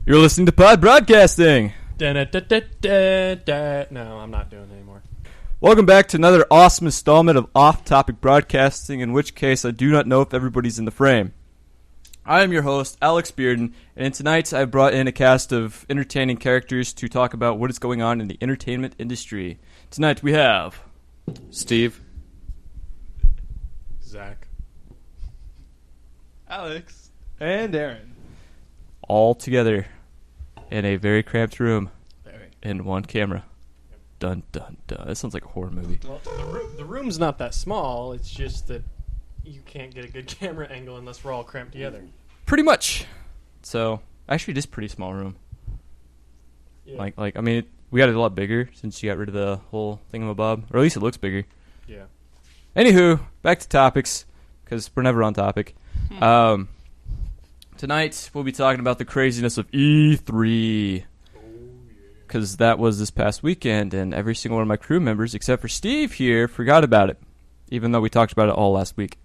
You're listening to Pod Broadcasting. No, I'm not doing it anymore. Welcome back to another awesome installment of Off-Topic Broadcasting, in which case I do not know if everybody's in the frame. I am your host, Alex Bearden, and tonight I've brought in a cast of entertaining characters to talk about what is going on in the entertainment industry. Tonight we have... Steve. Zack. Alex. And Aaron. all together in a very cramped room in one camera. Dun, dun, dun. That sounds like a horror movie. Well, the room's not that small. It's just that you can't get a good camera angle unless we're all cramped together. Pretty much. So, actually, it is a pretty small room. Yeah. I mean, we got it a lot bigger since you got rid of the whole thingamabob. Or at least it looks bigger. Yeah. Anywho, back to topics, because we're never on topic. Tonight, we'll be talking about the craziness of E3. Because that was this past weekend, and every single one of my crew members, except for Steve here, forgot about it. Even though we talked about it all last week.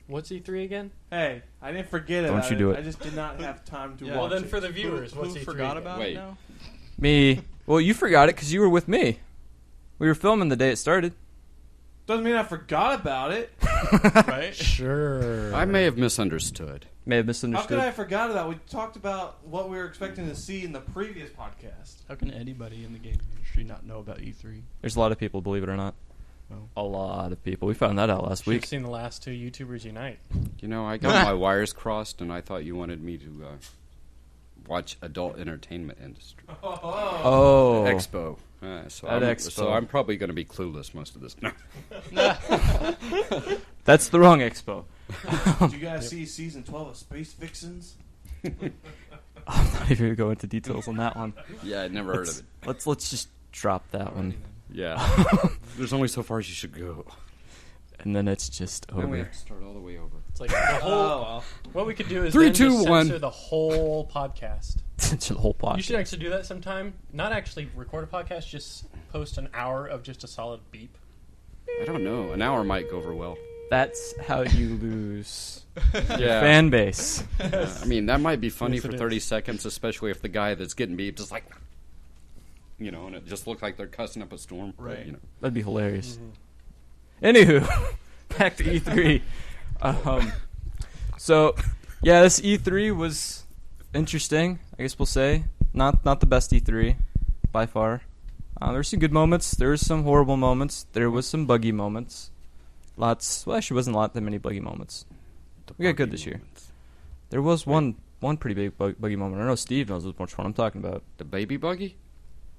What's E3 again? Hey, I didn't forget about it. Don't you do it. I just did not have time to watch it. Well, then for the viewers, what's who E3 forgot again? about Wait. it now? Me. Well, you forgot it because you were with me. We were filming the day it started. Doesn't mean I forgot about it. Right? Sure. I may have misunderstood. May have How misunderstood. could I have forgot about it? We talked about what we were expecting to see in the previous podcast. How can anybody in the game industry not know about E3? There's a lot of people, believe it or not. Oh. A lot of people. We found that out last We've week. seen the last two YouTubers unite. You know, I got my wires crossed, and I thought you wanted me to watch adult entertainment industry. Oh. Expo. So I'm probably going to be clueless most of this. No. That's the wrong expo. Did you guys see season 12 of Space Vixens? I'm not even going to go into details on that one. Yeah, I never heard of it. Let's just drop that one. Yeah. There's only so far as you should go. And then it's just Then we over. have to start all the way over. It's like the whole. What we could do is 3, then 2, just 1. censor the whole podcast. It's a whole podcast. You should actually do that sometime. Not actually record a podcast, just post an hour of just a solid beep. I don't know. An hour might go over well. That's how you lose Yeah. fan base. I mean, that might be funny Yes, for it 30 is. seconds, especially if the guy that's getting beeped is like, you know, and it just looked like they're cussing up a storm. Right. You know. That'd be hilarious. Anywho, back to E3. So, yeah, this E3 was interesting, I guess we'll say. Not the best E3, by far. There were some good moments. There were some horrible moments. There was some buggy moments. Actually, wasn't that many buggy moments. We got good this year. There was one pretty big buggy moment. I know Steve knows which one I'm talking about. The baby buggy?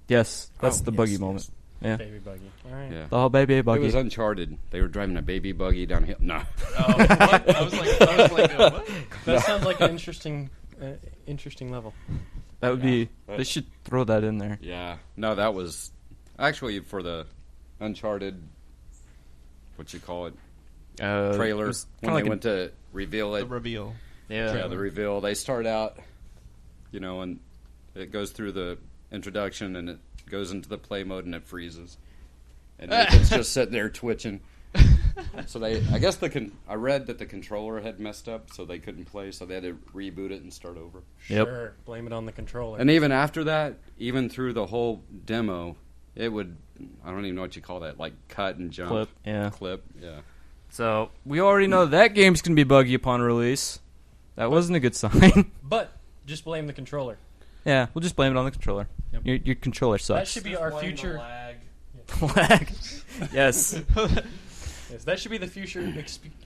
Yes, that's the buggy yes, moment. Yeah, Baby buggy. All right. Yeah. the whole baby It buggy. was Uncharted. They were driving a baby buggy down a hill. No. Oh, what? I was like, what? That sounds like an interesting level. That would be. They should throw that in there. Yeah. No, that was actually for the Uncharted, what you call it, trailer. When they went to reveal it. The reveal. Yeah, the reveal. They start out, you know, and it goes through the introduction and it goes into the play mode and it freezes. And Nathan's just sitting there twitching. So I guess I read that the controller had messed up, so they couldn't play, so they had to reboot it and start over. Yep. Sure. Blame it on the controller. And even after that, even through the whole demo, it would, I don't even know what you call that, like cut and jump. Clip, yeah. Clip, yeah. So we already know that game's gonna be buggy upon release. That wasn't a good sign. But just blame the controller. Yeah, we'll just blame it on the controller. Yep. Your controller That sucks. should be Just our blame the future. lag. Lag. Yes. Yes, that should be the future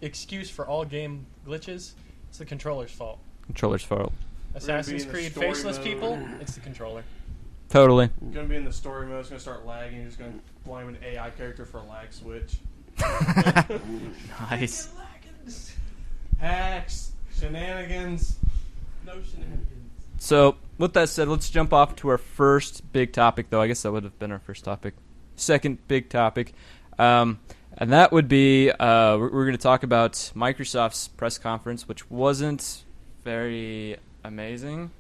excuse for all game glitches. It's the controller's fault. Controller's fault. Assassin's in the Creed story faceless mode. people. It's the controller. Totally. It's going to be in the story mode. It's going to start lagging. You're just going to blame an AI character for a lag switch. Nice. Hacks. Shenanigans. No shenanigans. So with that said, let's jump off to our first big topic, though. I guess that would have been our first topic. Second big topic. And that would be, we're going to talk about Microsoft's press conference, which wasn't very amazing.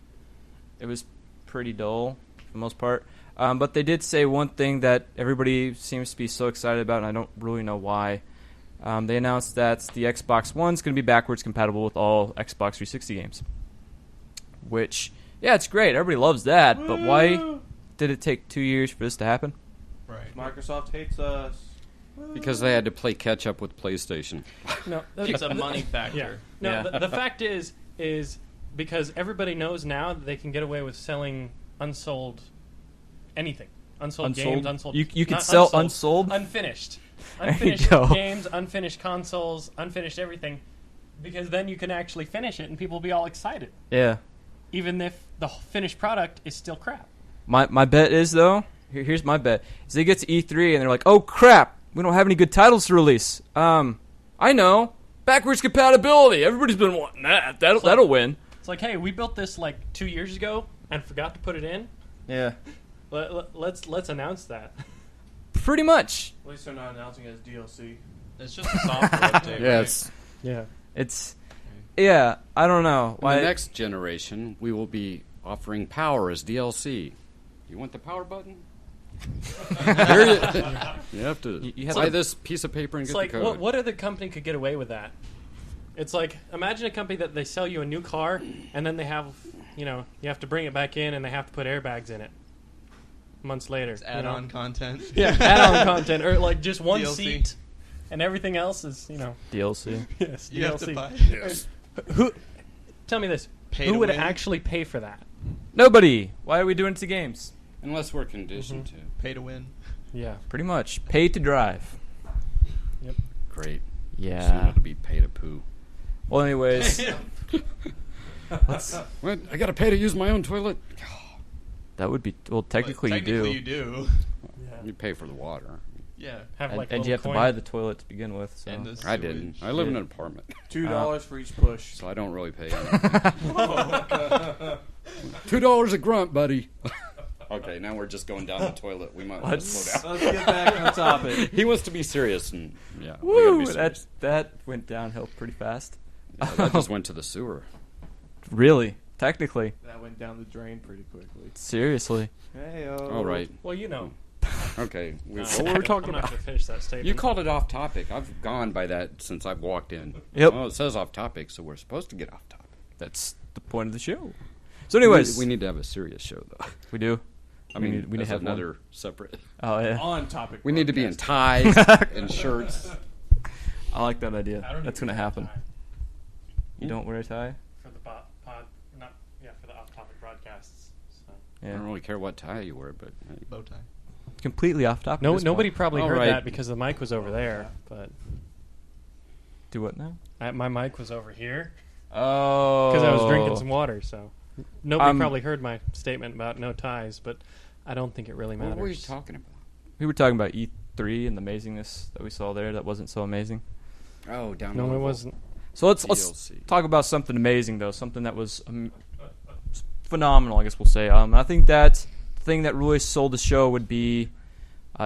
It was pretty dull for the most part. But they did say one thing that everybody seems to be so excited about, and I don't really know why. They announced that the Xbox One's going to be backwards compatible with all Xbox 360 games, which Yeah, it's great. Everybody loves that. But why did it take 2 years for this to happen? Right. Microsoft hates us. Because they had to play catch up with PlayStation. No, It's a money factor. Yeah. No, Yeah. the fact is because everybody knows now that they can get away with selling unsold anything. Unsold games, unsold... You can not sell unsold? Unfinished. There you Unfinished go. games, unfinished consoles, unfinished everything. Because then you can actually finish it and people will be all excited. Yeah. Even if the finished product is still crap. My bet is, though, here's my bet, is they get to E3 and they're like, oh, crap, we don't have any good titles to release. I know. Backwards compatibility. Everybody's been wanting that. That'll win. It's like, hey, we built this like 2 years ago and forgot to put it in. Yeah. Let's announce that. Pretty much. At least they're not announcing it as DLC. It's just a software update. Yeah, right? Yeah. It's... Yeah, I don't know. In the next generation, we will be offering power as DLC. You want the power button? Here you have to You have buy to- this piece of paper and It's get like, the code. what other company could get away with that? It's like, imagine a company that they sell you a new car, and then they have, you have to bring it back in, and they have to put airbags in it. Months later. It's add-on content. Yeah, add-on content, or like just one DLC. seat, and everything else is, DLC. yes, You have DLC. to buy. Who? Tell me this: Pay who to would win. actually pay for that? Nobody. Why are we doing it to games? Unless we're conditioned Mm-hmm. to. Pay to win. Yeah. Pretty much. Pay to drive. Great. Soon Yeah. it'll be pay to poo. Well, anyways, let's, What? I gotta pay to use my own toilet? that would be... Well, technically, Technically you do. you do. You pay for the water. Yeah. Have And, like and little you have to coin- buy the toilet to begin with. So. And the I didn't. sewage. I live in Yeah. an apartment, $2 for each push. so I don't really pay anything. $2 a grunt, buddy. Okay, now we're just going down the toilet. We might want to slow down. Let's get back on topic. He wants to be serious, and yeah, we gotta Woo! be serious. That went downhill pretty fast. Yeah, that just went to the sewer. Really? Technically. That went down the drain pretty quickly. Seriously. Hey, All right. Well, you know. Okay. What I'm were we talking not about? going to finish that statement. You called it off topic. I've gone by that since I've walked in. Yep. Well, it says off topic, so we're supposed to get off topic. That's the point of the show. So anyways, we need to have a serious show, though. we do. I We mean, need to as have another separate. Oh, yeah. On topic. We need to be in broadcast. ties and shirts. I like that idea. I don't That's even going to wear a happen. tie You don't wear a tie? for the for the off-topic broadcasts. So. I Yeah. don't really care what tie you wear, but Bow tie. Completely off topic. No, this nobody one. probably All heard right. that because the mic was over there, but Do what now? my mic was over here Oh. because I was drinking some water. So nobody Um, probably heard my statement about no ties, but I don't think it really matters. what were you talking about? We were talking about E3 and the amazingness that we saw there that wasn't so amazing. Oh, down No, the it level. wasn't. So let's DLC. talk about something amazing though, something that was phenomenal. I guess we'll say. I think that the thing that really sold the show would be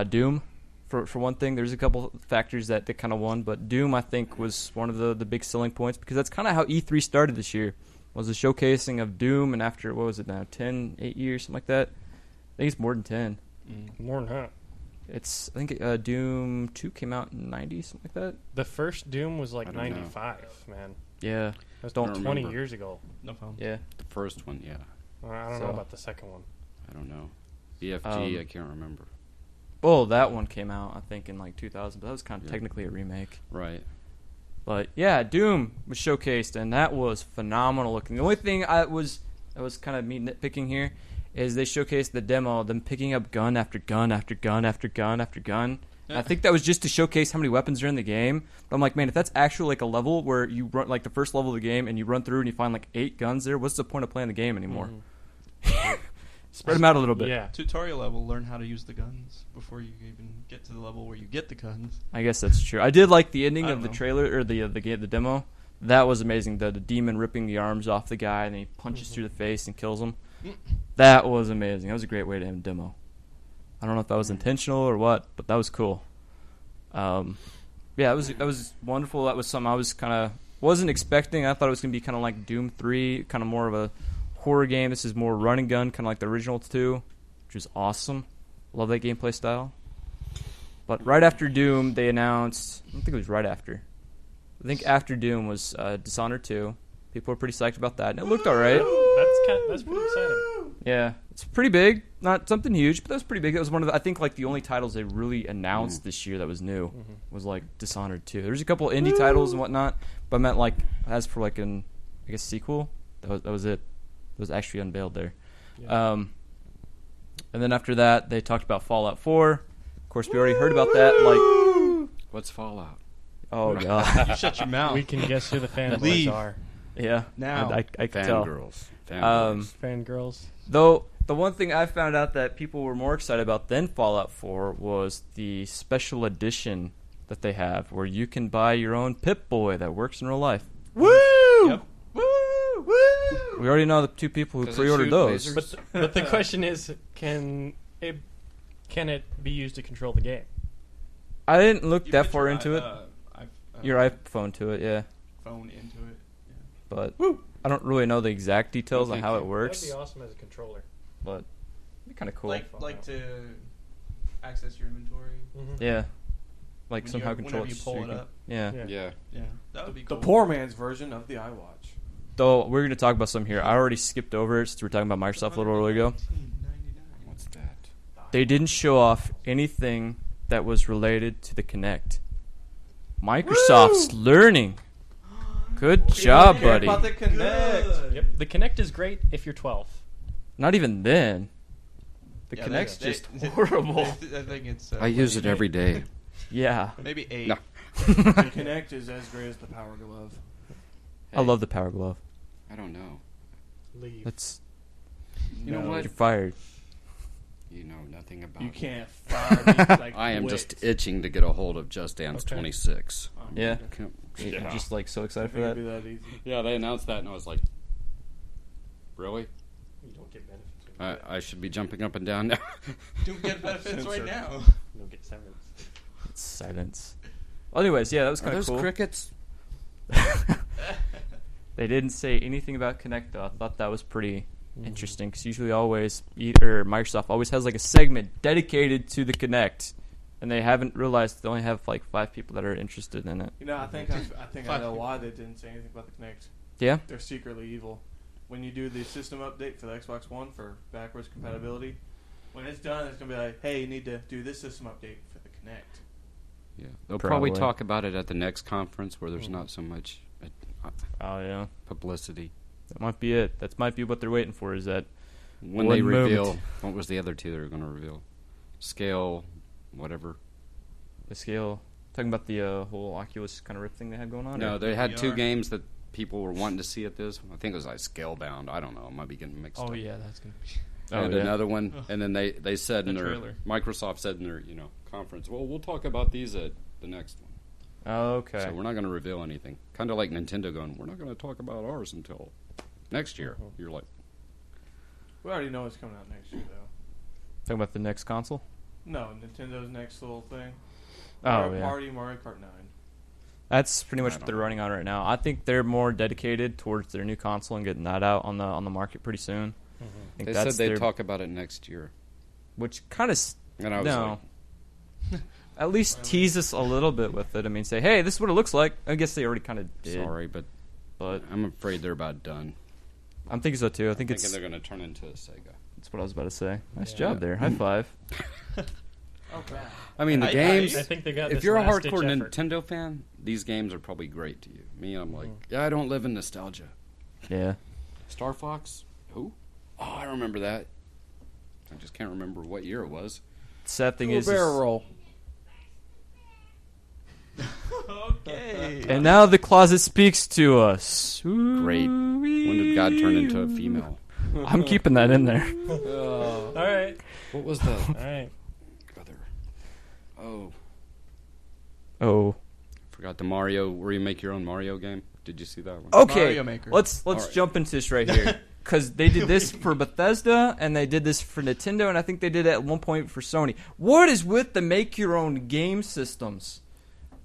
Doom. For one thing, there's a couple factors that kind of won, but Doom I think was one of the big selling points because that's kind of how E3 started this year. Was the showcasing of Doom, and after what was it now, 8 years, something like that. I think it's more than 10. More than that. It's I think Doom 2 came out in 90, something like that. The first Doom was like I don't know. 95, man. Yeah, That's Don't 20 remember. years ago. No problem. yeah. The first one, yeah. I don't So- know about the second one. I don't know. BFG, Um, I can't remember. Well, that one came out I think in like 2000, but that was kind of Yeah. technically a remake. Right. But yeah, Doom was showcased, and that was phenomenal looking. The only thing that was kind of me nitpicking here is they showcased the demo, them picking up gun after gun after gun after gun after gun. And I think that was just to showcase how many weapons are in the game. But I'm like, man, if that's actually like a level where you run like the first level of the game and you run through and you find like 8 guns there, what's the point of playing the game anymore? Spread them out a little bit. Yeah. Tutorial level, learn how to use the guns before you even get to the level where you get the guns. I guess that's true. I did like the ending I of the don't know. trailer or the game, the demo. That was amazing. The demon ripping the arms off the guy and then he punches through the face and kills him. That was amazing. That was a great way to end a demo. I don't know if that was intentional or what, but that was cool. Yeah, that was wonderful. That was something I was kind of wasn't expecting. I thought it was gonna be kind of like Doom 3, kind of more of a horror game. This is more run and gun, kind of like the original 2, which was awesome. Love that gameplay style. But right after Doom, they announced. I don't think it was right after. I think after Doom was Dishonored 2. People were pretty psyched about that, and it looked all right. That's pretty exciting. Yeah, it's pretty big. Not something huge, but that was pretty big. It was one of the, I think like the only titles they really announced this year that was new was like Dishonored 2. There's a couple indie titles and whatnot, but I meant like as for like an I guess sequel, that was it. It was actually unveiled there. Yeah. And then after that, they talked about Fallout 4. Of course, we already heard about that. Like, What's Fallout? oh god, You shut your mouth. We can guess who the fanboys Leave. are. yeah. Now. I can tell. Fangirls. Fangirls. Though the one thing I found out that people were more excited about than Fallout 4 was the special edition that they have, where you can buy your own Pip-Boy that works in real life. Woo! Yep. Woo! Woo! We already know the two people who Does it pre-ordered shoot those. lasers? But the question is, can it be used to control the game? I didn't look You that put far your into it. Your iPhone to it, yeah. phone into it. But I don't really know the exact details on Thank how you. it works. That'd be awesome as a controller. But it'd be kind of cool. Like to access your inventory. Yeah. Like When somehow you- control whenever it. you pull so it you can- up. Yeah. Yeah. Yeah. That would be The cool. poor man's version of the iWatch. Though we're going to talk about some here. I already skipped over it since we were talking about Microsoft a little earlier ago. $19.99. What's that? They didn't show off anything that was related to the Kinect. Microsoft's learning. Good job, Care buddy. about the Kinect. Yep. The Kinect is great if you're 12. Not even then. The Yeah, Kinect's they- just they- horrible. I think it's. I use it every day. Yeah. Maybe 8. No. The Kinect is as great as the Power Glove. I love the Power Glove. I don't know. Leave. That's You know what? you're fired. You know nothing about You it. can't fire me like I am wit. just itching to get a hold of Just Dance Okay. 26. Yeah. Can't- You're just like so I excited for think it'd that. be that easy. Yeah, they announced that, and I was like, really? You don't get benefits. When you I should be jumping up and down now. Don't get benefits right Censored. now. you don't get severance. It's silence. Well, anyways, yeah, that was Are kind of those cool. crickets? They didn't say anything about Kinect though. I thought that was pretty interesting because usually Microsoft always has like a segment dedicated to the Kinect, and they haven't realized they only have like 5 people that are interested in it. You know, I think I know why they didn't say anything about the Kinect. Yeah. They're secretly evil. When you do the system update for the Xbox One for backwards compatibility, when it's done, it's gonna be like, hey, you need to do this system update for the Kinect. Yeah. They'll probably Probably. talk about it at the next conference where there's not so much Oh yeah. publicity. That might be it. That might be what they're waiting for. Is that When One they moment. reveal, what was the other two they were going to reveal? Scale, whatever. the scale? Talking about the whole Oculus kind of Rift thing they had going on. No, or- they had 2 VR. games that people were wanting to see at this. I think it was like Scalebound. I don't know. I might be getting mixed up. Oh yeah, that's gonna be. And yeah. another one, and then they said The in their trailer. Microsoft said in their conference, well, we'll talk about these at the next one. Oh, okay. So we're not going to reveal anything. Kind of like Nintendo going, we're not going to talk about ours until next year. You're like, We already know what's coming out next year, though. Talking about the next console. No, Nintendo's next little thing. Oh Mario yeah. Party, Mario Kart 9. That's pretty much I what don't they're know. running on right now. I think they're more dedicated towards their new console and getting that out on the market pretty soon. I think they that's said they'd their, talk about it next year. which kind of And I was no. like, At least tease us a little bit with it. I mean, say, hey, this is what it looks like. I guess they already kind of did. sorry, but But I'm afraid they're about done. I'm thinking so too. I think Thinking it's they're going to turn into a Sega. that's what I was about to say. Nice Yeah. job there. High five. Oh, crap. I mean, the I- games. I think they got If this you're a last-ditch hardcore effort. Nintendo fan, these games are probably great to you. Me, I'm like, yeah, I don't live in nostalgia. Yeah. Star Fox? Who? Oh, I remember that. I just can't remember what year it was. Sad thing Do a is, barrel roll. Okay. and now the closet speaks to us. Great. When did God turn into a female? I'm keeping that in there. All right. What was the All right. other? Oh, Oh. forgot the Mario, where you make your own Mario game. Did you see that one? Okay. Mario Maker. Let's Alright. jump into this right here. Because they did this for Bethesda, and they did this for Nintendo, and I think they did it at one point for Sony. What is with the make-your-own-game systems?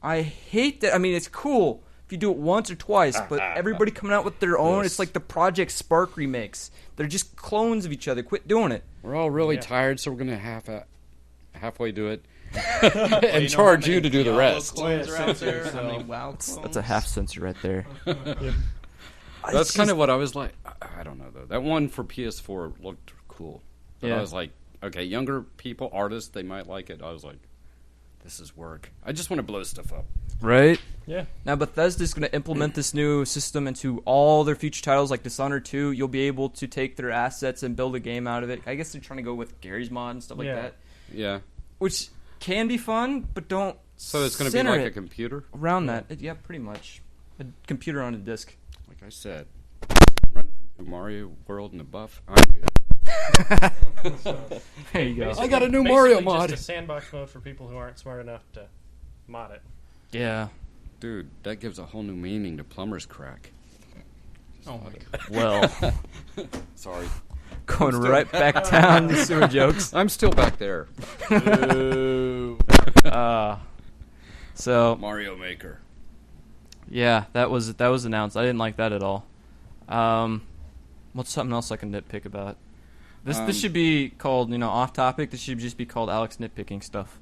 I hate that. I mean, it's cool if you do it once or twice, but everybody coming out with their own, Yes. it's like the Project Spark remakes. They're just clones of each other. Quit doing it. We're all really Yeah. tired, so we're going to halfway do it. Well, and know charge how you many to do the Diablo rest. Clones Oh, are yeah, out there? censor How many yourself. WoW clones? That's a half censor right there. That's kind of what I was like. I don't know though. That one for PS4 looked cool. But Yeah. I was like, okay, younger people, artists, they might like it. I was like, this is work. I just want to blow stuff up. Right? Yeah. Now Bethesda's going to implement this new system into all their future titles, like Dishonored 2. You'll be able to take their assets and build a game out of it. I guess they're trying to go with Gary's mod and stuff like that, Yeah. which can be fun, but don't. So it's going to be center like it a computer? around that. Yeah, pretty much. A computer on a disc. Like I said, run through Mario World and a buff. I'm good. There you go. I got a new Mario Basically mod. Just a sandbox mode for people who aren't smart enough to mod it. Yeah. Dude, that gives a whole new meaning to plumber's crack. Oh my god. Well, Sorry. going right back down the sewer jokes. I'm still back there. So Mario Maker. yeah, that was announced. I didn't like that at all. What's something else I can nitpick about? This should be called, off topic. This should just be called Alex nitpicking stuff.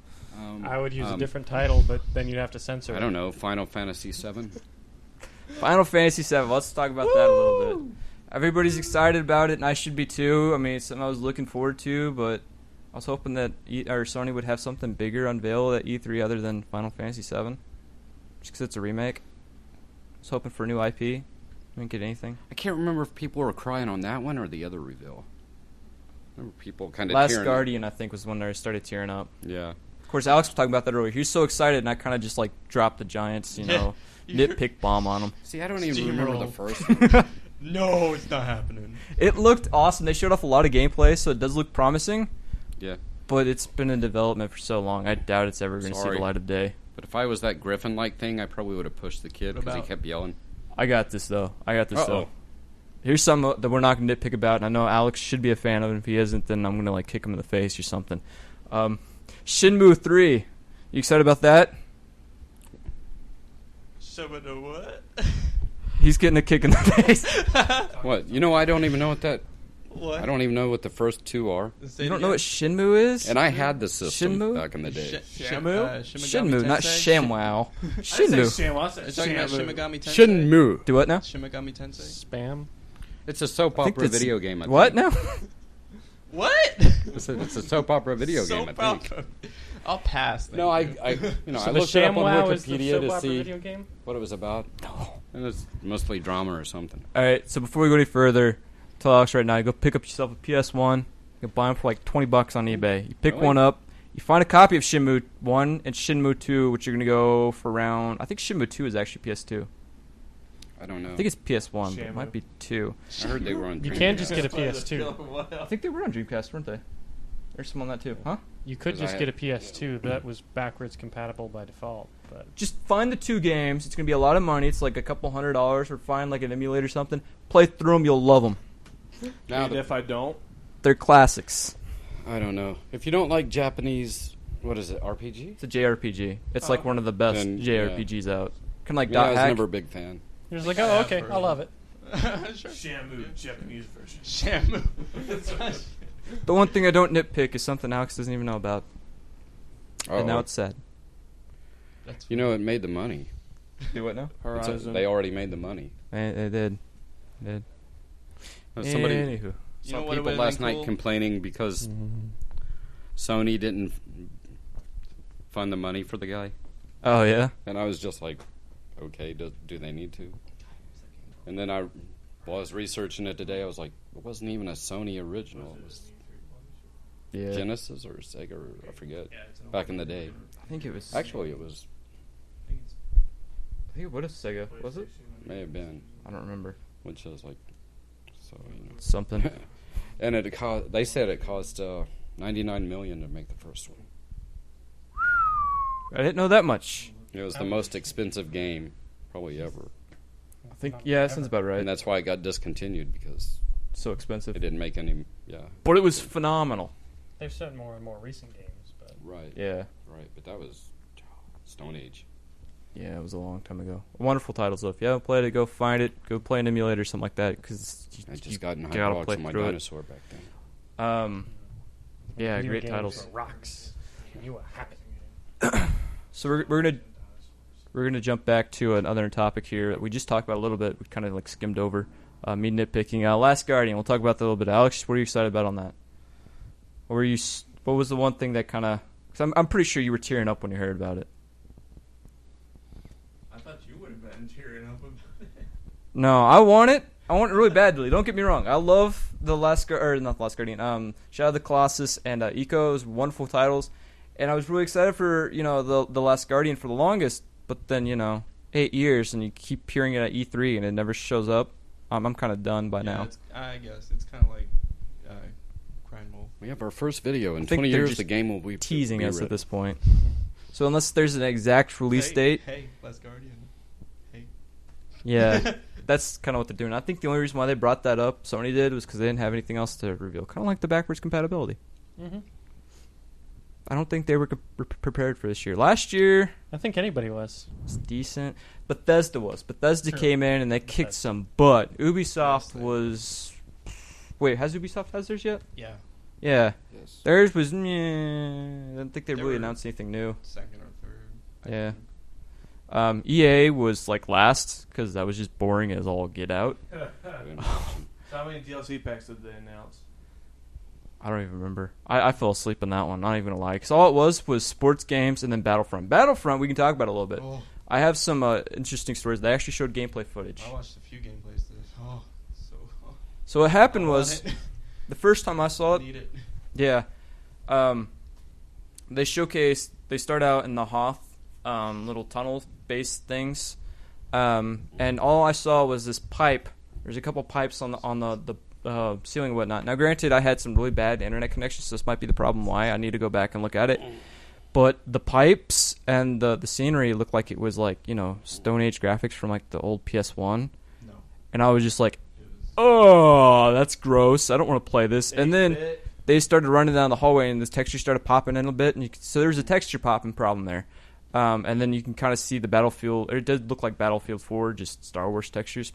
I would use a different title, but then you'd have to censor it. I don't know. Final Fantasy VII. Final Fantasy VII. Let's talk about that a little bit. Everybody's excited about it, and I should be too. I mean, it's something I was looking forward to, but I was hoping that Sony would have something bigger unveiled at E3 other than Final Fantasy VII, just because it's a remake. I was hoping for a new IP. Didn't get anything. I can't remember if people were crying on that one or the other reveal. I remember people kind of Last tearing Guardian, I think, was when I started tearing up. Yeah. Of course, Alex was talking about that earlier. He was so excited, and I kind of just dropped the Giants, nitpick bomb on him. See, I don't even remember the Steamroll. first one. No, it's not happening. It looked awesome. They showed off a lot of gameplay, so it does look promising. Yeah. But it's been in development for so long. I doubt it's ever going to see Sorry. the light of day. But if I was that Griffin-like thing, I probably would have pushed the kid because he About- kept yelling. I got this, though. Uh-oh. Here's something that we're not going to nitpick about, and I know Alex should be a fan of it. If he isn't, then I'm going to kick him in the face or something. Shenmue 3. You excited about that? Summoner what? He's getting a kick in the face. What? I don't even know what that... What? I don't even know what the first two are. You don't know what Shenmue is? And I had the system Shenmue? back in the day. Shenmue, not ShamWow. I say Shenmue. Sham. I Are said you talking about Shamu. Shimigami Tensei? Shenmue. Do what now? Shimigami Tensei? Spam. It's a soap I think opera that's- video game, I think. What now? What? It's a soap opera video game, I think. Soap opera. I'll pass. Thank No, you. I So I the looked it up on ShamWow is the Wikipedia soap to opera see video game? what it was about. It was mostly drama or something. All right, so before we go any further, tell Alex right now, go pick up yourself a PS1. You can buy them for $20 on eBay. You pick Really? one up. You find a copy of Shenmue 1 and Shenmue 2, which you're going to go for around... I think Shenmue 2 is actually PS2. I don't know. I think it's PS1, but it Shamu. might be 2. I heard they were on You Dreamcast. can just get a PS2. I think they were on Dreamcast, weren't they? There's some on that too, huh? You could 'Cause just I get a PS2, but that was backwards compatible by default. But Just find the two games. It's going to be a lot of money. It's like a couple $100, or find an emulator or something. Play through them, you'll love them. Now And if I don't, They're classics. I don't know. If you don't like Japanese, what is it, RPG? It's a JRPG. It's like one of the best Then, JRPGs out. Kind of like Yeah, I Dot was Hack. never a big fan. you're just like, oh, okay, I love it. Sure. Shamu, Japanese version. Shamu. The one thing I don't nitpick is something Alex doesn't even know about. And now Oh, it's sad. That's it made the money. Do what now? Horizon. They already made the money. They did. Somebody, Anywho. You some know what it people would've last been night cool? complaining because Sony didn't fund the money for the guy. Oh, yeah? And I was just like, okay, do they need to? And then I was researching it today. I was like, it wasn't even a Sony original. It was Yeah. Genesis or Sega, or I forget. Back in the day. I think it was... Actually, it was, I think it would have Sega. Was it? may have been, I don't remember. which was like, so, Something. And they said it cost $99 million to make the first one. I didn't know that much. It was the most expensive game probably ever. I think, yeah, that sounds about right. And that's why it got discontinued, because So expensive. it didn't make any, yeah. But it was phenomenal. They've said more and more recent games, but Right, Yeah. right. But that was Stone Age. Yeah, it was a long time ago. Wonderful titles, though. If you haven't played it, go find it. Go play an emulator or something like that, because I just got in gotta Hyperbox play on my through it. dinosaur back then. Yeah, video great games titles. were rocks. And you were happy. So we're gonna jump back to another topic here that we just talked about a little bit. We kind of skimmed over. me nitpicking. Last Guardian, we'll talk about that a little bit. Alex, what are you excited about on that? What was the one thing that kind of... Because I'm pretty sure you were tearing up when you heard about it. I thought you would have been tearing up about it. No, I want it. I want it really badly. Don't get me wrong. I love the not the Last Guardian. Shadow of the Colossus and Echo's wonderful titles, and I was really excited for the Last Guardian for the longest. But then 8 years, and you keep hearing it at E3, and it never shows up. I'm kind of done by now. I guess it's kind of like Crime Wolf. We have our first video in I think 20 they're years. just The game will be teasing us ready. at this point. So unless there's an exact release date, Hey, Last Guardian. Hey. yeah, that's kind of what they're doing. I think the only reason why they brought that up, Sony did, was because they didn't have anything else to reveal. Kind of like the backwards compatibility. Mm-hmm. I don't think they were prepared for this year. Last year I think anybody was. was decent. Bethesda was. Bethesda True. came in and they kicked Bethesda. some butt. Ubisoft Yes, they- was... Wait, has Ubisoft had theirs yet? Yeah. Yeah. Yes. Theirs was... meh. I don't think they They really were- announced anything new. Second or third. Yeah. EA was like last because that was just boring as all get out. So how many DLC packs did they announce? I don't even remember. I fell asleep on that one. Not even gonna lie. Because all it was sports games and then Battlefront. Battlefront, we can talk about a little bit. Oh, I have some interesting stories. They actually showed gameplay footage. I watched a few gameplays today. Oh, so. So what happened I want was it. the first time I saw I it. need it. Yeah. They showcased. They start out in the Hoth little tunnel-based things, and all I saw was this pipe. There's a couple pipes on the ceiling and whatnot. Now, granted, I had some really bad internet connections, so this might be the problem why I need to go back and look at it. But the pipes and the scenery looked like it was like Stone Age graphics from like the old PS1, No. and I was just like, It was. oh, that's gross. I don't want to play this. And then 8-bit? they started running down the hallway, and this texture started popping in a bit, and so there's a texture popping problem there. And then you can kind of see the Battlefield. Or it did look like Battlefield 4, just Star Wars textures,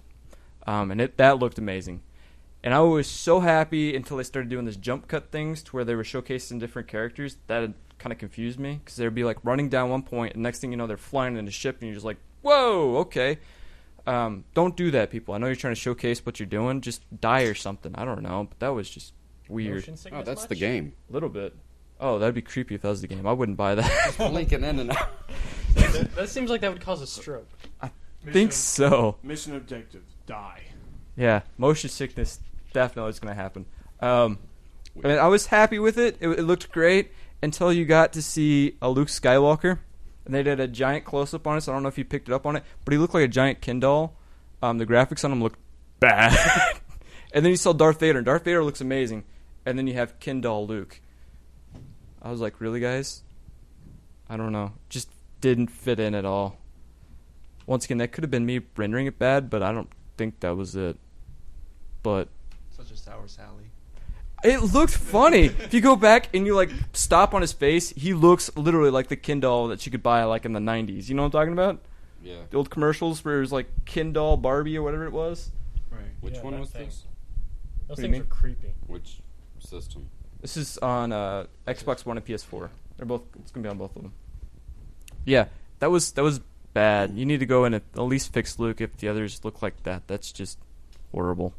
and that looked amazing. And I was so happy until they started doing this jump cut things to where they were showcasing different characters. That kind of confused me because they'd be like running down one point, and next thing you know, they're flying in a ship, and you're just like, whoa, okay. Don't do that, people. I know you're trying to showcase what you're doing. Just die or something. I don't know, but that was just weird. Motion Oh, sickness that's much? the game. A little bit. Oh, that'd be creepy if that was the game. I wouldn't buy that. Blinking in and out. That seems like that would cause a stroke. Think so. Mission objective: die. Yeah, motion sickness definitely is going to happen. And I was happy with it. It looked great until you got to see a Luke Skywalker. And they did a giant close-up on it, so I don't know if you picked it up on it. But he looked like a giant Ken doll. The graphics on him looked bad. And then you saw Darth Vader, and Darth Vader looks amazing. And then you have Ken doll Luke. I was like, really, guys? I don't know. Just didn't fit in at all. Once again, that could have been me rendering it bad, but I don't think that was it. But Such a sour Sally. it looked funny. If you go back and you like stop on his face, he looks literally like the Ken doll that you could buy like in the 90s. You know what I'm talking about? Yeah. The old commercials where it was like Ken doll Barbie or whatever it was. Right. Which Yeah, one that was thing. this? Those What do you things mean? are creepy. Which system? This is on Xbox One and PS4. They're both. It's gonna be on both of them. Yeah, that was bad. You need to go in and at least fix Luke if the others look like that. That's just horrible.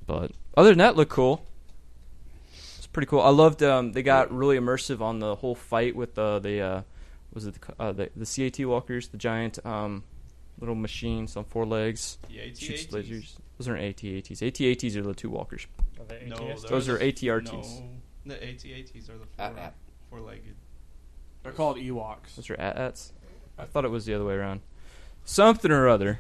But other than that, look cool. It's pretty cool. I loved. They got really immersive on the whole fight with the CAT walkers, the giant little machines on 4 legs. The Shoots AT-ATs. lasers. Those aren't AT-ATs. AT-ATs are the 2 walkers. Are they No, ATS? Those are ATRTs. No, the AT-ATs are the four-legged. They're called Ewoks. Those are AT-ATs. I thought it was the other way around. Something or other.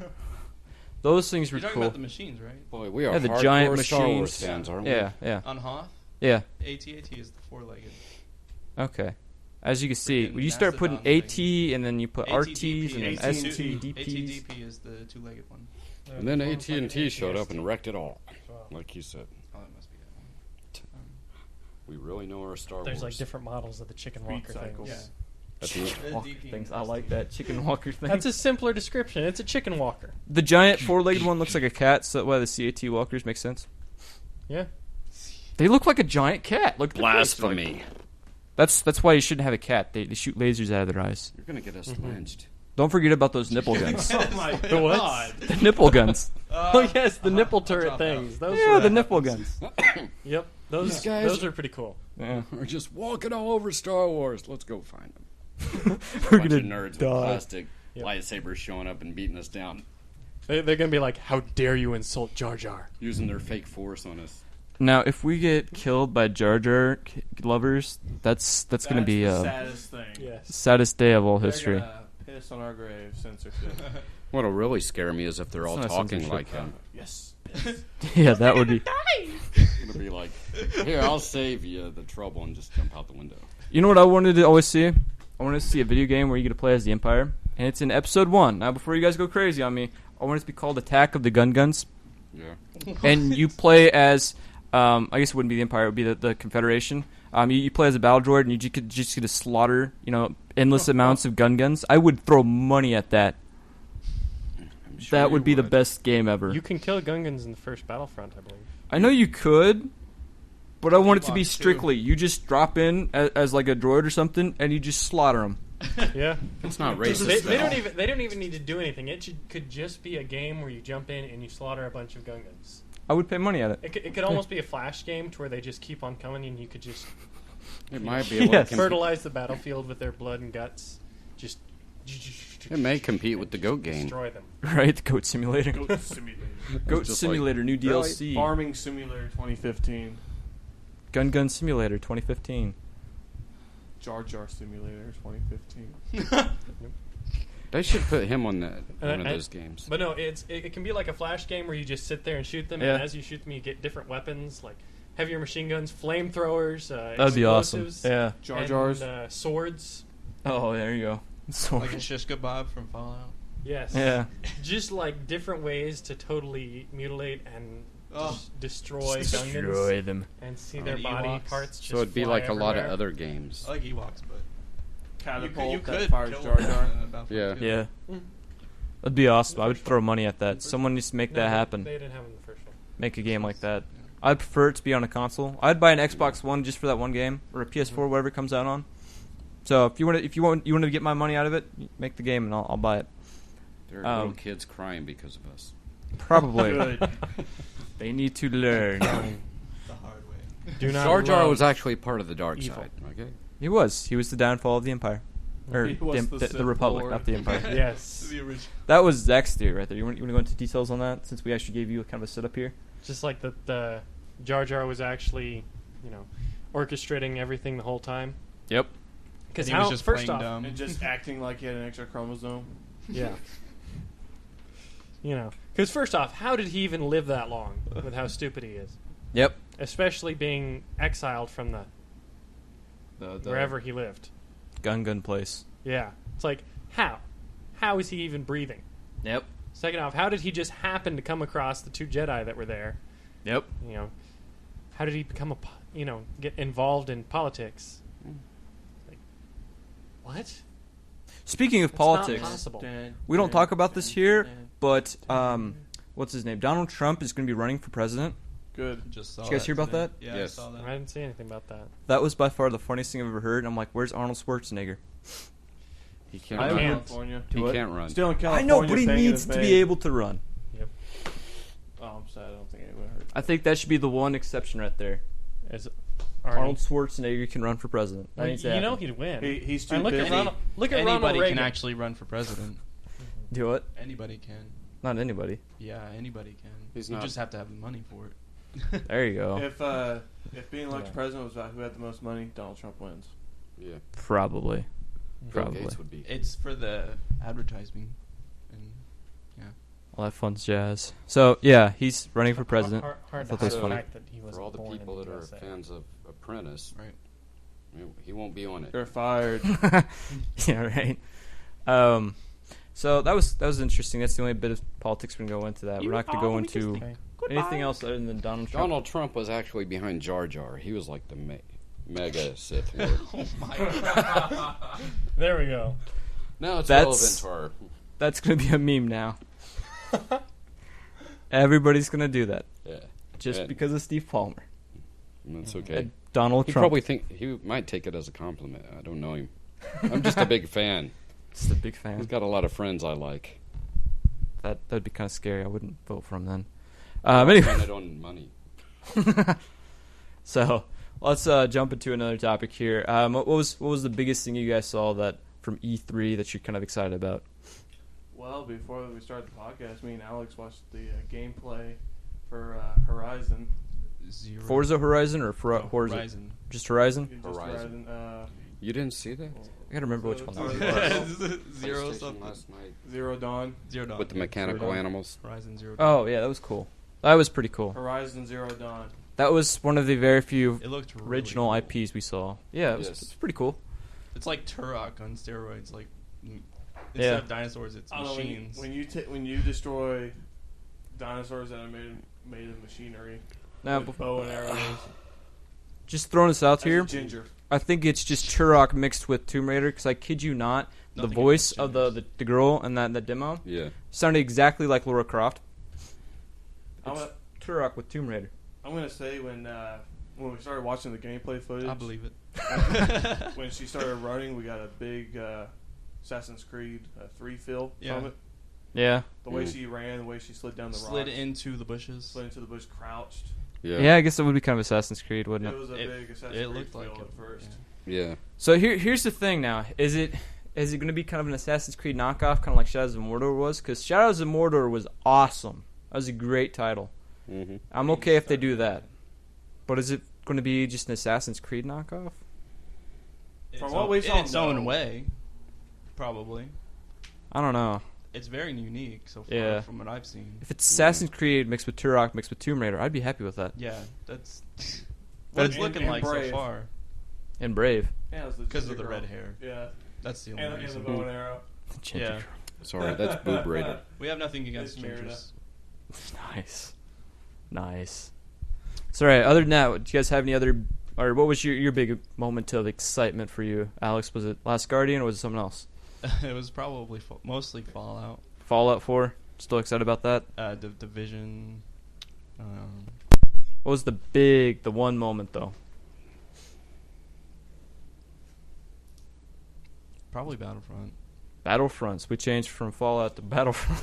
Those things were You're talking cool. about the machines, right? Boy, we are Yeah, the hardcore giant Star Wars machines. fans, aren't we? Yeah, yeah, On Hoth, yeah. AT-AT is the four-legged. Okay. As you can see, Freaking when you start putting mastodon AT thing. and then you put ATDP RTs and then is the ST, two- DPs. ATDP is the two-legged one. And then AT&T showed up and wrecked it all, Wow. like you said. Oh, that must be that one. We really know our Star There's Wars. like different models of the chicken Speed walker cycles. things. At the- The Walker DP things. and I like ST. that chicken walker thing. That's a simpler description. It's a chicken walker. The giant 4-legged one looks like a cat, so that's why the CAT walkers make sense. Yeah. They look like a giant cat. Look at their face. Blasphemy. That's why you shouldn't have a cat. They shoot lasers out of their eyes. You're going to get us Mhm. lynched. Don't forget about those nipple guns. Oh my The what? god. The nipple guns. Oh yes, the nipple turret drop out. things. Those Yeah, were, the nipple guns. Yep, These guys- those are pretty cool. Yeah. We're just walking all over Star Wars. Let's go find them. We're Bunch gonna of nerds die. with plastic Yep. lightsabers showing up and beating us down, They're gonna be like, "How dare you insult Jar Jar?" using their fake force on us. Now, if we get killed by Jar Jar lovers, that's gonna be the the saddest thing. Yes. saddest day of all They're history. gonna piss on our grave, censorship. What'll really scare me is if they're all That's not talking censorship. like him. Yes. Yeah, that would be. It'll be like, here, I'll save you the trouble and just jump out the window. You know what I wanted to always see? I wanted to see a video game where you get to play as the Empire, and it's in Episode 1. Now, before you guys go crazy on me, I want it to be called Attack of the Gun Guns, Yeah. and you play as, I guess it wouldn't be the Empire, it would be the Confederation. You play as a battle droid, and you could just get to slaughter, endless amounts of guns. I would throw money at that. I'm sure That you would be the best game ever. You can kill Gungans in the first Battlefront, I believe. I know you could, but I want it to be Ewoks, too. strictly. You just drop in as like a droid or something, and you just slaughter them. Yeah. It's not racist. They at all. don't even need to do anything. It could just be a game where you jump in and you slaughter a bunch of Gungans. I would pay money at it. It could almost be a flash game to where they just keep on coming and you could just It might be able Yes. to fertilize the battlefield with their blood and guts. Just It may compete with the goat game. destroy them. Right, Goat Simulator. Goat Simulator. Goat Just Simulator, new DLC. Farming Simulator 2015. Gun Simulator 2015. Jar Jar Simulator 2015. They should put him on that And one of I- those games. But no, it can be like a flash game where you just sit there and shoot them, Yeah. and as you shoot them, you get different weapons like heavier machine guns, flamethrowers. That'd be awesome. explosives, Yeah. Jar and, Jars. swords. Oh, there you go. So, Like a shish kebab from Fallout. Yes. yeah. Just like different ways to totally mutilate and Oh. destroy Gungans Destroy them. and see their And body Ewoks. parts. Just So it'd be fly like a lot of everywhere. other games. I like Ewoks, but Catapult you that could fires kill Jar one Jar. in Battlefront Yeah. 2. Yeah. Mm. That'd be awesome. I would throw money at that. Someone needs to make No, that happen. They didn't have it in the first one. Make a game like that. I'd prefer it to be on a console. I'd buy an Xbox One just for that one game, or a PS4, whatever it comes out on. So if you want to get my money out of it, make the game and I'll buy it. There are little Um, kids crying because of us. Probably. Good. They need to learn. The hard way. Do not. Jar Jar love was actually part of the dark evil. side. Okay. He was the downfall of the Empire, or He was the, the the Sith Republic, Lord. not the Empire. Yes. The original. That was Zack's theory right there. You want to go into details on that, since we actually gave you kind of a setup here? Just like the Jar Jar was actually, orchestrating everything the whole time. Yep. Because He was just first playing off, dumb. And just acting like he had an extra chromosome. yeah. Because first off, how did he even live that long with how stupid he is? Yep. Especially being exiled from The wherever he lived. Gun place. Yeah. It's like, how? How is he even breathing? Yep. Second off, how did he just happen to come across the two Jedi that were there? Yep. How did he become get involved in politics? Like, what? Speaking of It's politics, not possible. we don't talk about this here, but what's his name? Donald Trump is going to be running for president. Good. Just saw Did you guys that hear about today. that? Yeah, Yes. I saw that. I didn't see anything about that. That was by far the funniest thing I've ever heard. I'm like, where's Arnold Schwarzenegger? He can't. I run. can't. California. He What? can't run. Still in I California. know, but he banging needs his to be babe. able to run. Oh, I'm sad. I don't think anyone heard. I think that should be the one exception right there. As Arnold Schwarzenegger can run for president. That Well, needs to happen. he'd win. He's too and look busy. at Ronald. Look at Ronald Anybody Reagan. can actually run for president. Do it? Anybody can. Not anybody. Yeah, anybody can. He's you not- just have to have the money for it. There you go. If being elected president was about who had the most money, Donald Trump wins. Yeah. Probably. Bill Probably. Gates would be. It's for the advertising. And All that fun jazz. So, yeah, he's running for president. Hard I to thought that hide was the funny. fact that he For wasn't all the born in people that are USA. fans of Apprentice, right. he won't be on it. They're fired. Yeah, right. So that was interesting. That's the only bit of politics we're going to go into that. We're not going to go into Okay. anything else other than Donald Trump. Donald Trump was actually behind Jar Jar. He was like the mega Sith Lord. Oh my god. There we go. Now it's That's- relevant That's going to be a meme now. Everybody's going to do that to our. Yeah. just Yeah. because of Steve Palmer. That's okay. And Donald He Trump. probably he might take it as a compliment. I don't know him. I'm just a big fan. Just a big He's fan. got a lot of friends I like. That'd be kind of scary. I wouldn't vote for him then. I Anyway, spend it on money. so let's jump into another topic here. What was the biggest thing you guys saw that from E3 that you're kind of excited about? Well, before we started the podcast, me and Alex watched the gameplay for Horizon. Zero. Forza Horizon or No, Forza? Horizon. Just Horizon? Just Horizon. You didn't see that? I gotta remember which one that was. Zero PlayStation something. last night Zero Dawn. Zero Dawn. with the mechanical Zero Dawn. animals. Horizon Zero Dawn. Oh yeah, that was cool. That was pretty cool. Horizon Zero Dawn. That was one of the very few It looked really original cool. IPs we saw. Yeah, it was, Yes. it's pretty cool. It's like Turok on steroids. Like instead Yeah. of dinosaurs, it's I don't know, machines. when you destroy dinosaurs that are made of machinery, Now, with bow and arrows, just throwing this out as here, a ginger. I think it's just Turok mixed with Tomb Raider. Because I kid you not, Nothing the voice against of the girl in that demo Yeah. sounded exactly like Lara Croft. I'm It's gonna, Turok with Tomb Raider. I'm gonna say when we started watching the gameplay footage, I believe it. when she started running, we got a big Assassin's Creed 3 feel Yeah. from it. Yeah. The way she ran, the way she slid down the Slid rocks, into the bushes. slid into the bush, crouched. Yeah, I guess it would be kind of Assassin's Creed, wouldn't It it? was a big Assassin's It Creed looked feel like it at first. Yeah. So here's the thing now. Is it going to be kind of an Assassin's Creed knockoff, kind of like Shadows of Mordor was? Because Shadows of Mordor was awesome. That was a great title. Mm-hmm. I'm okay if they do that. But is it going to be just an Assassin's Creed knockoff? From what we in saw, its own no. way, probably. I don't know. It's very unique so far Yeah. from what I've seen. If it's Assassin's Creed mixed with Turok mixed with Tomb Raider, I'd be happy with that. Yeah, that's But what it's and- looking and like Brave. so far And Brave. Yeah, it was the because ginger of the girl. red hair. Yeah, That's the only and the reason. bow and arrow. Yeah, Sorry, that's Boob Raider. we have nothing against It's Merida. gingers. Nice. So, all right, other than that, do you guys have any other, or what was your big moment of excitement for you, Alex? Was it Last Guardian or was it something else? It was probably mostly Fallout, Fallout 4? Still excited about that? Division. What was the one moment, though? Probably Battlefront. Battlefronts. We changed from Fallout to Battlefront.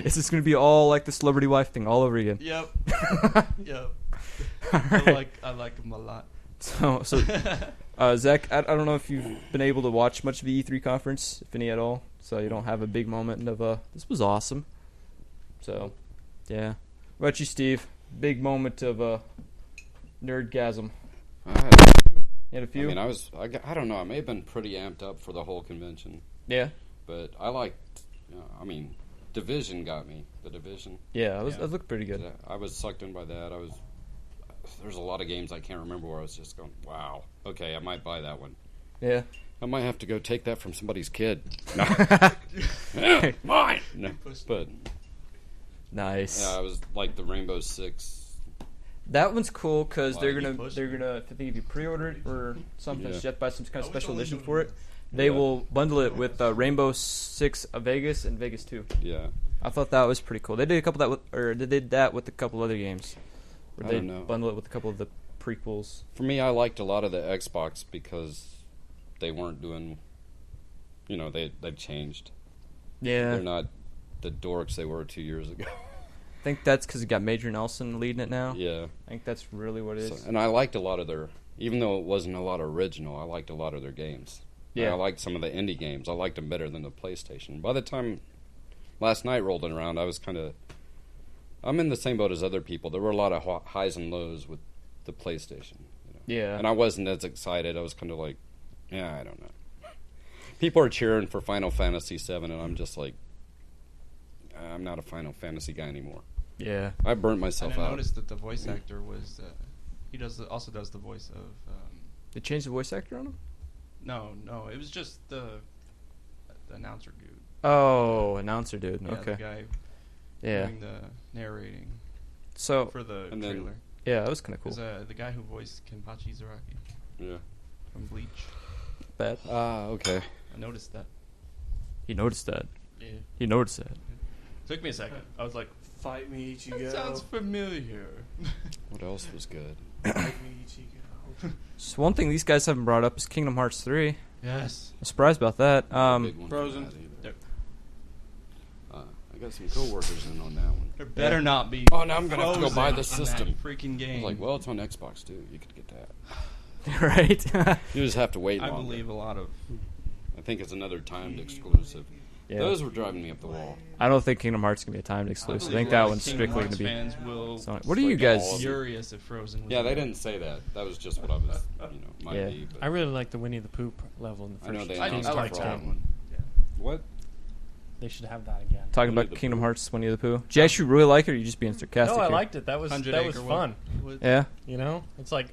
Is this going to be all like the celebrity wife thing all over again? Yep. Yep. All right. I like them a lot. So Zach, I don't know if you've been able to watch much of the E3 conference, if any at all. So you don't have a big moment of this was awesome. So, yeah. What about you, Steve? Big moment of nerdgasm. I had a few. You had a few? I don't know. I may have been pretty amped up for the whole convention, Yeah. but I liked. Division got me. The Division. Yeah, Yeah. that looked pretty good. I was sucked in by that. There's a lot of games I can't remember where I was just going, wow, okay, I might buy that one. Yeah. I might have to go take that from somebody's kid. Hey, Mine! No, but nice. yeah, I was like the Rainbow Six. That one's cool because they're Why, gonna you pushed I think if you pre-order it or something, Yeah. you have to buy some kind of I was special only edition doing for it. this. They Yeah. will bundle it with Rainbow Six Vegas and Vegas 2. Yeah. I thought that was pretty cool. They did a couple they did that with a couple other games. Where I they don't know. bundle it with a couple of the prequels. For me, I liked a lot of the Xbox because they weren't doing, they've changed. Yeah, They're not the dorks they were 2 years ago. I think that's because you got Major Nelson leading it now. Yeah. I think that's really what it is. So, and I liked a lot of their, even though it wasn't a lot original, I liked a lot of their games. Yeah. I liked some of the indie games. I liked them better than the PlayStation. By the time last night rolled around, I'm in the same boat as other people. There were a lot of highs and lows with the PlayStation. Yeah. And I wasn't as excited. I was kind of like, yeah, I don't know. People are cheering for Final Fantasy VII, and I'm just like, I'm not a Final Fantasy guy anymore. Yeah. I burnt And myself I out. noticed that the voice actor was he also does the voice of They changed the voice actor on him? no, it was just the announcer dude. Oh, announcer dude. Yeah, Okay. the guy Yeah. doing the narrating So, for the And then- trailer. yeah, that was kind of It was cool. the guy who voiced Kenpachi Zaraki Yeah. from Bleach. Bad. Okay. I noticed that. He noticed that. Yeah. He noticed that. Took me a second. I was like, Fight me, Ichigo. that sounds familiar. What else was good? Fight me, Ichigo. So one thing these guys haven't brought up is Kingdom Hearts 3. Yes. I'm surprised about that. Big one for Frozen. that either. I got some coworkers in on that one. There better not be. Oh, now I'm gonna have to go buy the Frozen in system. that freaking I game. was like, well, it's on Xbox too. You could get that. Right? You just have to wait I longer. believe a lot of. I think it's another timed exclusive. Yeah. Those were driving me up the wall. I don't think Kingdom Hearts is going to be a timed exclusive. I think believe a that lot of one's Kingdom strictly going Hearts to be. fans will Sonic. What are you like guys? all of furious if Frozen was Yeah, they bad. didn't say that. That was just what I was, might Yeah. be. But I really like the Winnie the Pooh level in the I know first. they I announced do it like for that all. one. What? They should have that again. Talking Winnie about the Kingdom Pooh. Hearts, Winnie the Pooh. Did you actually really like it, or are you just being sarcastic? No, I here? liked it. That was 100 that was acre fun. wood. Yeah. You know, it's like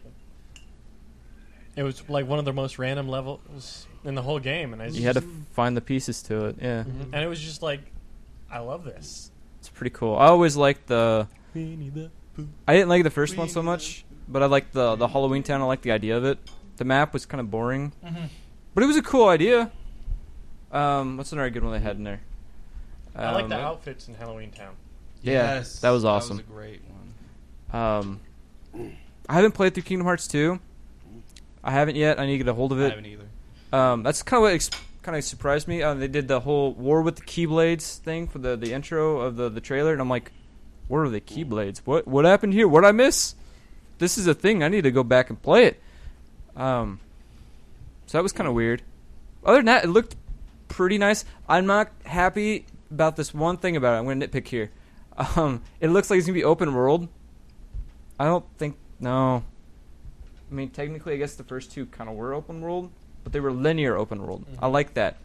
it was like one of the most random levels in the whole game, and I just, You had to find the pieces to it. Yeah. and it was just like, I love this. It's pretty cool. I always liked the. Winnie the Pooh. I didn't like the first one so much, but I liked the Halloween Town. I liked the idea of it. The map was kind of boring, but it was a cool idea. What's another good one they had in there? I like the outfits in Halloween Town. Yeah, Yes, that was awesome. That was a great one. I haven't played through Kingdom Hearts 2. I haven't yet. I need to get a hold of I it. haven't either. That's kind of what kind of surprised me. They did the whole War with the Keyblades thing for the intro of the trailer, and I'm like, what are the Keyblades? What happened here? What did I miss? This is a thing. I need to go back and play it. So that was kind of weird. Other than that, it looked pretty nice. I'm not happy about this one thing about it. I'm going to nitpick here. It looks like it's going to be open world. I don't think... No. I mean, technically, I guess the first two kind of were open world, but they were linear open world. I like that.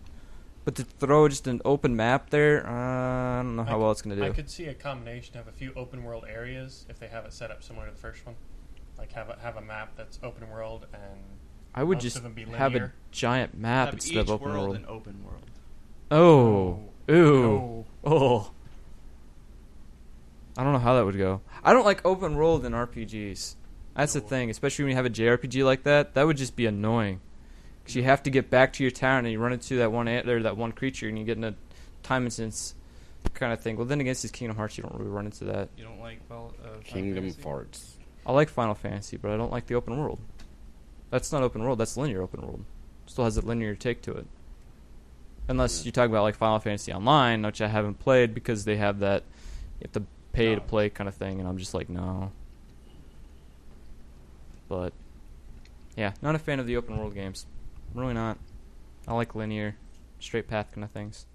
But to throw just an open map there, I don't know how well it's going to do. I could see a combination of a few open world areas if they have it set up similar to the first one, like have a map that's open world and I would most just of them be have a linear. giant map Have instead each of open world world. an open world. Oh. Ooh. No. Oh. I don't know how that would go. I don't like open world in RPGs. That's the thing, especially when you have a JRPG like that. That would just be annoying. Because you have to get back to your town and you run into that one antler, that one creature, and you get in a time instance kind of thing. Well, then against these Kingdom Hearts, you don't really run into that. You don't like Final Kingdom Fantasy? Farts. I like Final Fantasy, but I don't like the open world. That's not open world. That's linear open world. Still has a linear take to it. Unless you talk about like Final Fantasy Online, which I haven't played because they have that you have to pay to play kind of thing, and I'm just like, no. But yeah, not a fan of the open world games. Really not. I like linear, straight path kind of things.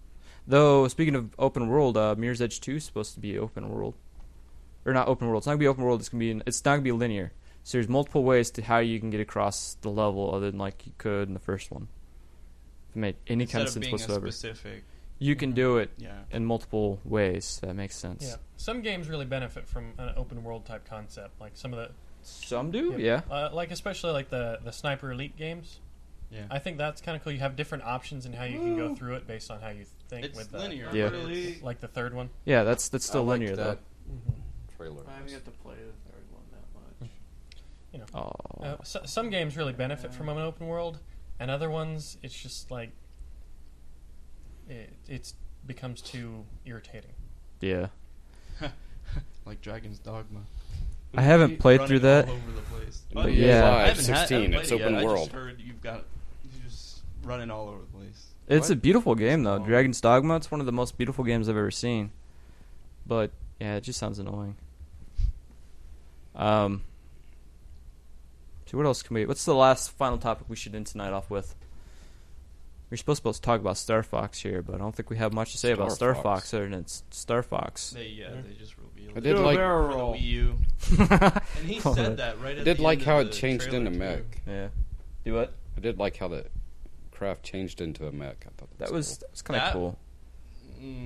Though speaking of open world, Mirror's Edge 2 is supposed to be open world, or not open world. It's not gonna be open world. It's not gonna be linear. So there's multiple ways to how you can get across the level other than like you could in the first one. If it made any kind of sense being whatsoever. A specific, You can do it yeah. in multiple ways. That makes sense. Yeah, some games really benefit from an open world type concept. Like some of the Some do, yeah. like especially like the Sniper Elite games. Yeah. I think that's kind of cool. You have different options in how you can go through it based on how you think. It's with linear. Yeah. but it's- like the third one. Yeah, that's still I liked linear that though. trailer. I haven't got to play the third one that much. You know, Oh. some games really benefit from an open world, and other ones it's just like it becomes too irritating. Yeah. like Dragon's Dogma. I haven't played Running through that. all over the place. Oh, yeah. Live, I haven't 16. haven't It's played it open yet. I world. just heard you're just running all over the place. It's What? a beautiful game though. Oh. Dragon's Dogma. It's one of the most beautiful games I've ever seen. But yeah, it just sounds annoying. So what else can we? What's the last final topic we should end tonight off with? We're supposed to talk about Star Fox here, but I don't think we have much to say about Star Star Fox. Fox other than it's Star Fox. They just revealed I it did Do a like- barrel for the roll. Wii U. And he Hold on. said that right I at did the like end how of it the changed trailer, into too. mech. Yeah. Do what? I did like how the craft changed into a mech. I thought That was kind of That- cool.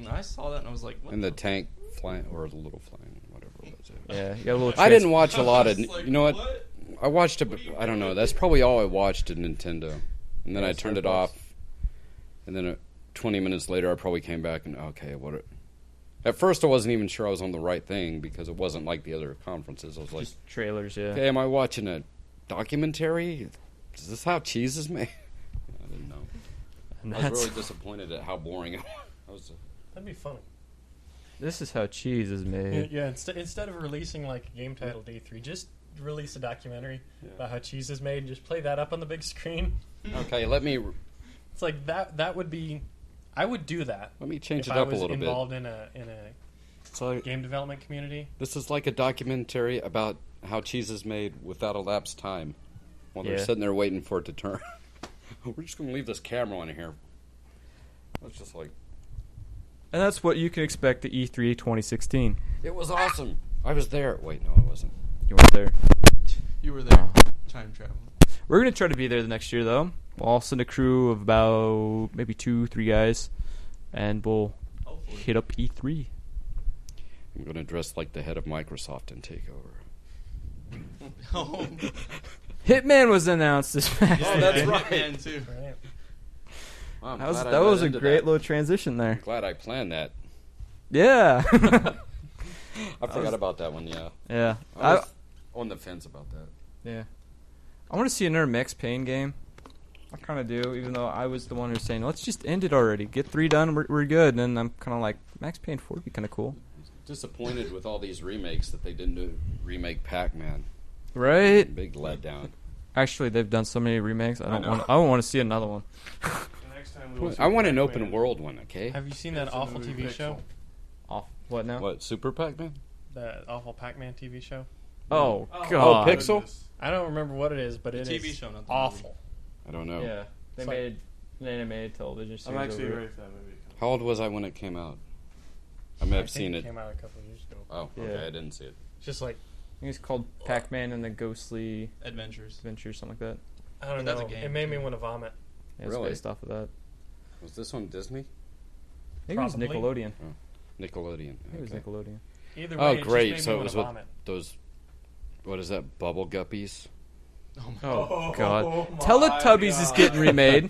I saw that and I was like, what And the the tank flying, or the little flying, whatever it was. Yeah, you got a little. I didn't watch a I lot of. was like, You know what? I watched it, but What are you I don't know. doing? That's probably all I watched at Nintendo. And then Yeah, I turned it Star Fox. off. And then 20 minutes later, I probably came back and, okay, At first, I wasn't even sure I was on the right thing because it wasn't like the other conferences. I was like, Just trailers, yeah. okay, am I watching a documentary? Is this how cheese is made? I didn't know. And I was that's, really disappointed at how boring it was. That'd be funny. this is how cheese is made. Yeah, instead of releasing like a game titled D3, just release a documentary about how cheese is made and just play that up on the big screen. Okay, let me It's like that would be. I would do that. Let me change if it I up a was little bit. involved in a So game development community. this is like a documentary about how cheese is made without elapsed time, while they're Yeah. sitting there waiting for it to turn. We're just going to leave this camera on here. It's just like, And that's what you can expect at E3 2016. it was awesome. I was there. Wait, no, I wasn't. You weren't there. You were there. Time travel. We're going to try to be there the next year, though. We'll send a crew of about maybe 2-3 guys, and we'll Hopefully. hit up E3. I'm going to dress like the head of Microsoft and take over. Oh, Hitman was announced this past Oh, week. that's yeah, right. Hitman too. Right. Well, I'm That was glad I that led was a into great that. little transition there. I'm glad I planned that. Yeah. I forgot about that one, yeah. Yeah. I was on the fence about that. Yeah. I want to see another Max Payne game. I kind of do, even though I was the one who was saying, let's just end it already. Get 3 done, we're good. And then I'm kind of like, Max Payne 4 would be kind of cool. Disappointed with all these remakes that they didn't do remake Pac-Man. Right? Big letdown. Actually, they've done so many remakes. I I know. don't want to see another one. The next time we will see I want an Pac-Man. open world one, okay? Have you seen It's that in the awful movie TV Pixel. show? Off. What now? What, Super Pac-Man? The awful Pac-Man TV show? Oh, Oh, God. Pixel? goodness. I don't remember what it is, but The it TV is show, not the awful. I don't know. Yeah. They It's like- made an animated television series. I'm actually over it. ready for that movie. How old was I when it came out? I may have I think seen it. came out a couple of years ago. Oh, Yeah. okay, I didn't see it. Just like, I think it's called Pac-Man and the Ghostly Adventures. Adventure, something like that. I don't But that's know. a game, It made me too. want to vomit. Yeah, it's Really? based off of that. Was this on Disney? Maybe it was Probably. Nickelodeon. Nickelodeon. Maybe it was Okay. Nickelodeon. Either Oh, way, great. It just So made it me was want with to vomit. those, what is that, bubble guppies? Oh my Oh, my God. Teletubbies is God. getting remade.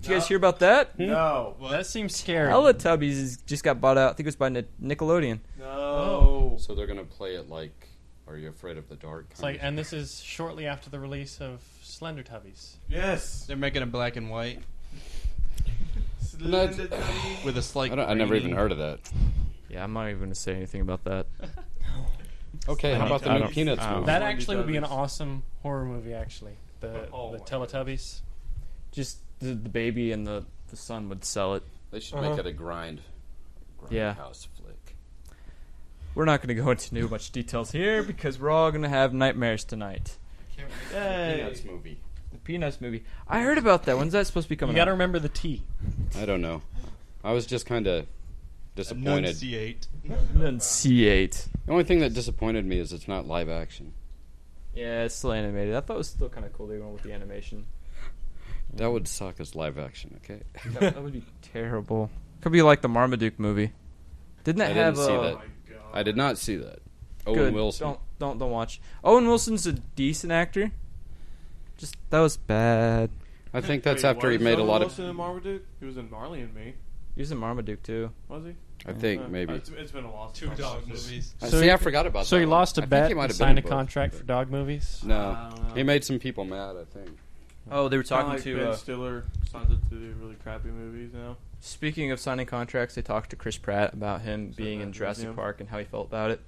Did you guys hear about that? No. What? That seems scary. Teletubbies just got bought out. I think it was by Nickelodeon. No. So they're going to play it like, Are You Afraid of the Dark? It's like, and this is shortly after the release of Slender Tubbies. Yes. They're making it black and white No, Slender Tubby. with a slight. I never even grainy. heard of that. Yeah, I'm not even going to say anything about that. Okay, I how about don't- the new I Peanuts don't- movie? That Slender actually would be an Tubbies. awesome horror movie, actually. The Oh my Teletubbies. Just the baby and the son would sell it. They should Uh-huh. make it a grind Yeah. house flick. We're not going to go into too much details here because we're all going to have nightmares tonight. Yay. Peanuts movie. The Peanuts movie. I heard about that. When's that supposed to be You coming got to out? remember the T. I don't know. I was just kind of disappointed. Enunciate. C8. The only thing that disappointed me is it's not live action. Yeah, it's still animated. I thought it was still kind of cool they went with the animation. That would suck as live action, okay? That would be terrible. Could be like the Marmaduke movie. Didn't that I have didn't see Oh that. my God. I did not see that. Owen Good. Wilson. Don't watch. Owen Wilson's a decent actor. Just that was bad. I think that's Wait, after he was made a Owen lot Wilson of. in Marmaduke? He was in Marley and Me. He was in Marmaduke too. Was he? I think Uh, maybe. It's been a while. since Two I've dog watched it. movies. So See, he- I forgot about So that. he one. lost I a think bet he might and have been signed a in both, contract but- for dog movies. I No, don't know. he made some people mad. I think. Oh, they were Kinda talking like to. Ben Stiller signs up to do really crappy movies now. Speaking of signing contracts, they talked to Chris Pratt about him So being in that Jurassic museum. Park and how he felt about it.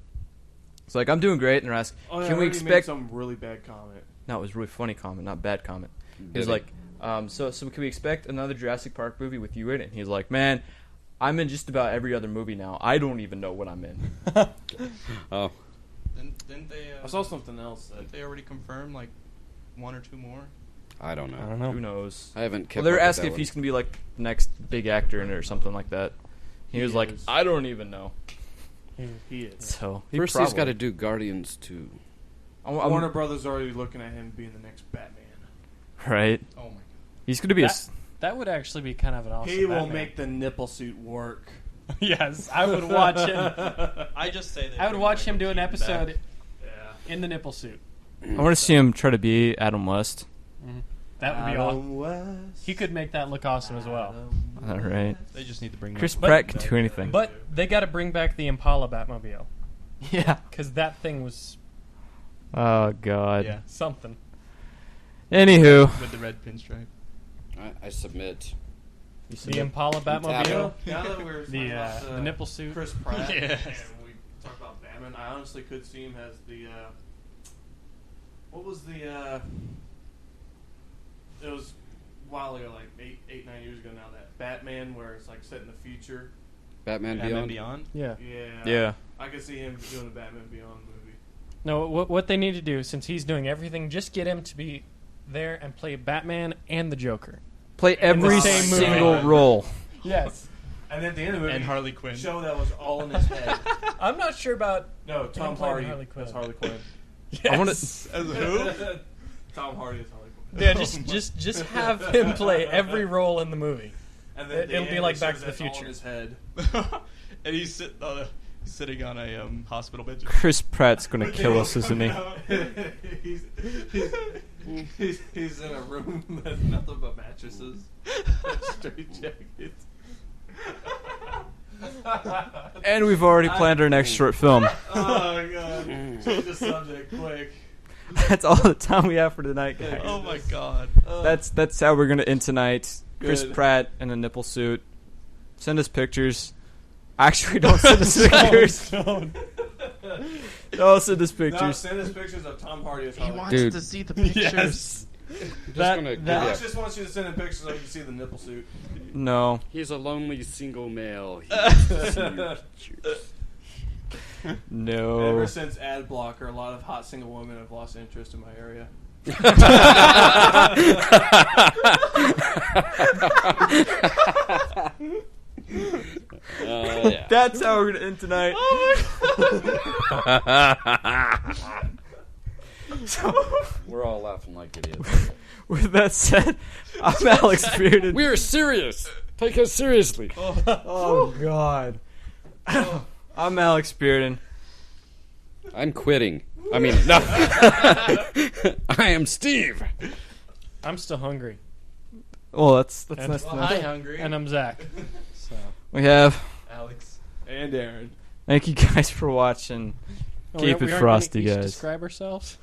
It's like I'm doing great, and they're asking, Oh, yeah, can I we heard he made expect? some really bad comment? No, it was really funny comment, not bad comment. He Did was he? like, so can we expect another Jurassic Park movie with you in it? And he's like, man, I'm in just about every other movie now. I don't even know what I'm in. Oh, Didn't they? I saw something else that Didn't they already confirm like one or two more? I don't I know. don't know. Who knows? I haven't kept. Well, they're up with asking that if one. he's gonna be like the next big actor in it or something like that. He was like, is. I don't even know. he is. So First, he's got to do Guardians 2. Warner Brothers already looking at him being the next Batman. right. Oh my god. He's gonna be a. That would actually be kind of an awesome He will Batman. make the nipple suit work. Yes, I would watch him. I just say that. I would watch him do an episode Yeah. in the nipple suit. I want to see him try to be Adam West. That would be awesome. Adam West. He could make that look awesome as well. All right. They just need to bring Chris that- Pratt can do anything. But they got to bring back the Impala Batmobile yeah. because that thing was Oh God. Yeah, something. Anywho. with the red pinstripe. I submit. The Impala Batmobile, Now that we're talking about the nipple suit. Chris Pratt, Yes. and we talked about Batman, I honestly could see him as the what was the it was a while ago, like 8-9 years ago. Batman, where it's like set in the future. Batman Batman Beyond. Beyond. Yeah. Yeah. I could see him doing a Batman Beyond movie. No, what they need to do, since he's doing everything, just get him to be there and play Batman and the Joker. Play every the same movie. single role. Yes. And then at the end of the movie, And Harley Quinn. show that was all in his head. I'm not sure about No, Tom playing Hardy Harley Quinn. as Harley Quinn. yes. I wanna- As who? Tom Hardy as Harley Quinn. Yeah, just have him play every role in the movie. And then at the It'll be end, like it Back shows to the that's all in Future. his head. And he's sitting on a hospital bed. Chris Pratt's gonna kill us, isn't he? he's in a room that's nothing but mattresses, straight jackets. And we've already planned our next short film. Oh my god! Change the subject quick. That's all the time we have for tonight, guys. Oh my god. That's how we're gonna end tonight. Chris Good. Pratt in a nipple suit. Send us pictures. Actually, don't send us pictures. Don't. Don't send us No, pictures. send us pictures of Tom Hardy as He Harley. wants Dude. to see the pictures. Yes. Alex just wants you to send in pictures so you can see the nipple suit. No. He's a lonely single male. He wants to see your pictures. No. Ever since Adblock, a lot of hot single women have lost interest in my area. Yeah. That's how we're gonna end tonight. We're all laughing like idiots. With that said, I'm Alex Bearden. We are serious. Take us seriously. Oh God. I'm Alex Bearden. I'm quitting. I mean, no. I am Steve. I'm still hungry. Well, that's And- nice to know. Hi, hungry. And I'm Zack. So. We have. Alex. And Aaron. Thank you guys for watching. Keep it we aren't frosty, gonna each guys. Describe ourselves.